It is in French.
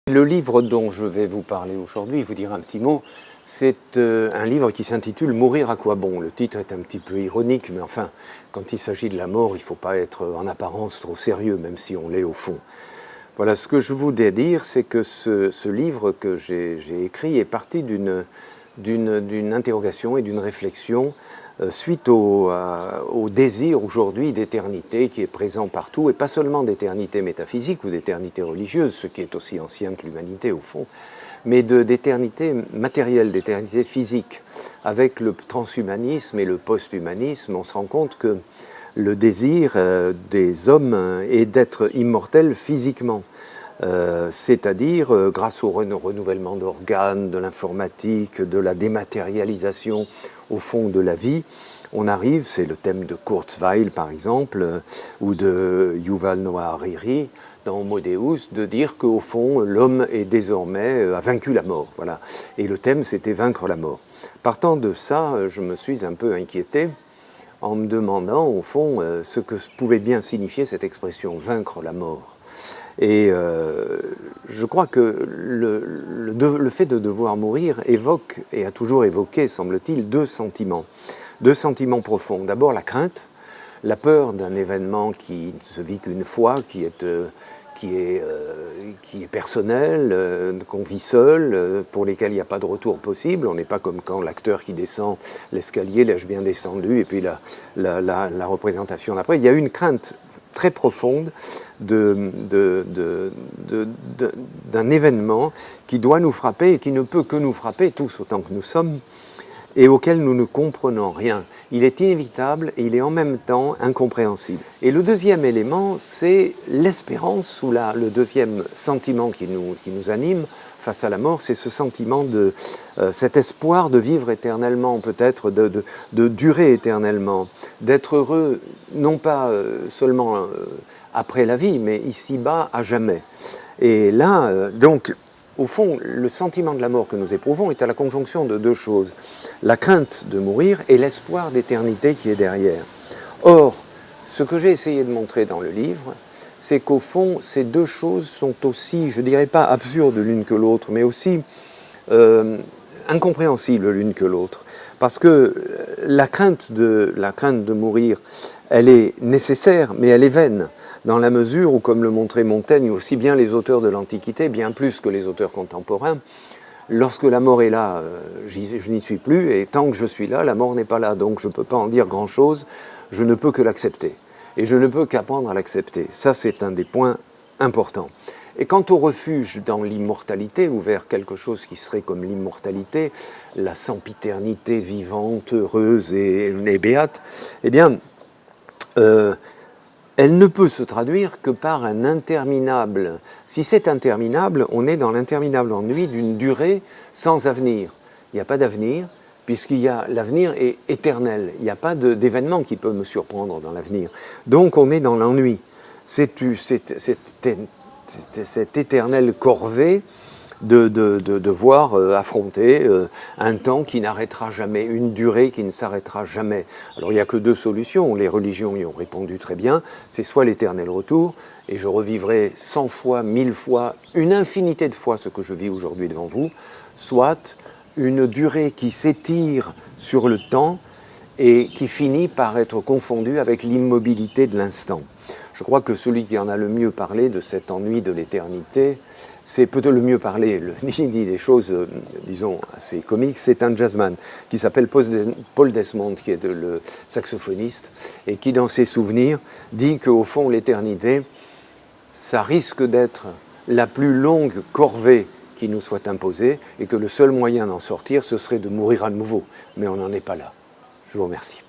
Le livre dont je vais vous parler aujourd'hui, vous dire un petit mot, c'est un livre qui s'intitule « Mourir à quoi bon ». Le titre est un petit peu ironique, mais enfin, quand il s'agit de la mort, il ne faut pas être en apparence trop sérieux, même si on l'est au fond. Voilà, ce que je voulais dire, c'est que ce livre que j'ai écrit est parti d'une interrogation et d'une réflexion suite au désir aujourd'hui d'éternité qui est présent partout, et pas seulement d'éternité métaphysique ou d'éternité religieuse, ce qui est aussi ancien que l'humanité au fond, mais d'éternité matérielle, d'éternité physique. Avec le transhumanisme et le post-humanisme, on se rend compte que le désir des hommes est d'être immortels physiquement. C'est-à-dire grâce au renouvellement d'organes, de l'informatique, de la dématérialisation au fond de la vie, on arrive, c'est le thème de Kurzweil par exemple, ou de Yuval Noah Harari dans Homo Deus, de dire qu'au fond l'homme est désormais a vaincu la mort. Voilà. Et le thème c'était vaincre la mort. Partant de ça, je me suis un peu inquiété en me demandant au fond ce que pouvait bien signifier cette expression « vaincre la mort ». Et je crois que le fait de devoir mourir évoque, et a toujours évoqué, semble-t-il, deux sentiments profonds. D'abord la crainte, la peur d'un événement qui ne se vit qu'une fois, qui est personnel, qu'on vit seul, pour lesquels il n'y a pas de retour possible. On n'est pas comme quand l'acteur qui descend l'escalier, l'ai-je bien descendu, et puis la représentation d'après. Il y a une crainte très profonde d'un événement qui doit nous frapper et qui ne peut que nous frapper, tous autant que nous sommes, et auquel nous ne comprenons rien. Il est inévitable et il est en même temps incompréhensible. Et le deuxième élément, c'est l'espérance, ou le deuxième sentiment qui nous anime face à la mort, c'est ce sentiment cet espoir de vivre éternellement, peut-être de durer éternellement, d'être heureux, non pas seulement après la vie, mais ici-bas à jamais. Et là, donc, au fond, le sentiment de la mort que nous éprouvons est à la conjonction de deux choses. La crainte de mourir et l'espoir d'éternité qui est derrière. Or, ce que j'ai essayé de montrer dans le livre, c'est qu'au fond, ces deux choses sont aussi, je ne dirais pas absurdes l'une que l'autre, mais aussi incompréhensibles l'une que l'autre. Parce que la crainte de mourir, elle est nécessaire, mais elle est vaine, dans la mesure où, comme le montrait Montaigne, aussi bien les auteurs de l'Antiquité, bien plus que les auteurs contemporains, lorsque la mort est là, je n'y suis plus, et tant que je suis là, la mort n'est pas là. Donc je ne peux pas en dire grand-chose, je ne peux que l'accepter. Et je ne peux qu'apprendre à l'accepter. Ça, c'est un des points importants. Et quant au refuge dans l'immortalité, ou vers quelque chose qui serait comme l'immortalité, la sempiternité vivante, heureuse et béate, eh bien, elle ne peut se traduire que par un interminable. Si c'est interminable, on est dans l'interminable ennui d'une durée sans avenir. Il n'y a pas d'avenir, l'avenir est éternel. Il n'y a pas d'événement qui peut me surprendre dans l'avenir. Donc on est dans l'ennui. C'est cette éternelle corvée de devoir affronter un temps qui n'arrêtera jamais, une durée qui ne s'arrêtera jamais. Alors il n'y a que deux solutions, les religions y ont répondu très bien, c'est soit l'éternel retour, et je revivrai 100 fois, 1000 fois, une infinité de fois ce que je vis aujourd'hui devant vous, soit une durée qui s'étire sur le temps et qui finit par être confondue avec l'immobilité de l'instant. Je crois que celui qui en a le mieux parlé de cet ennui de l'éternité, c'est peut-être le mieux parlé, dit des choses, disons, assez comiques, c'est un jazzman qui s'appelle Paul Desmond, qui est le saxophoniste, et qui, dans ses souvenirs, dit qu'au fond, l'éternité, ça risque d'être la plus longue corvée qui nous soit imposée, et que le seul moyen d'en sortir, ce serait de mourir à nouveau. Mais on n'en est pas là. Je vous remercie.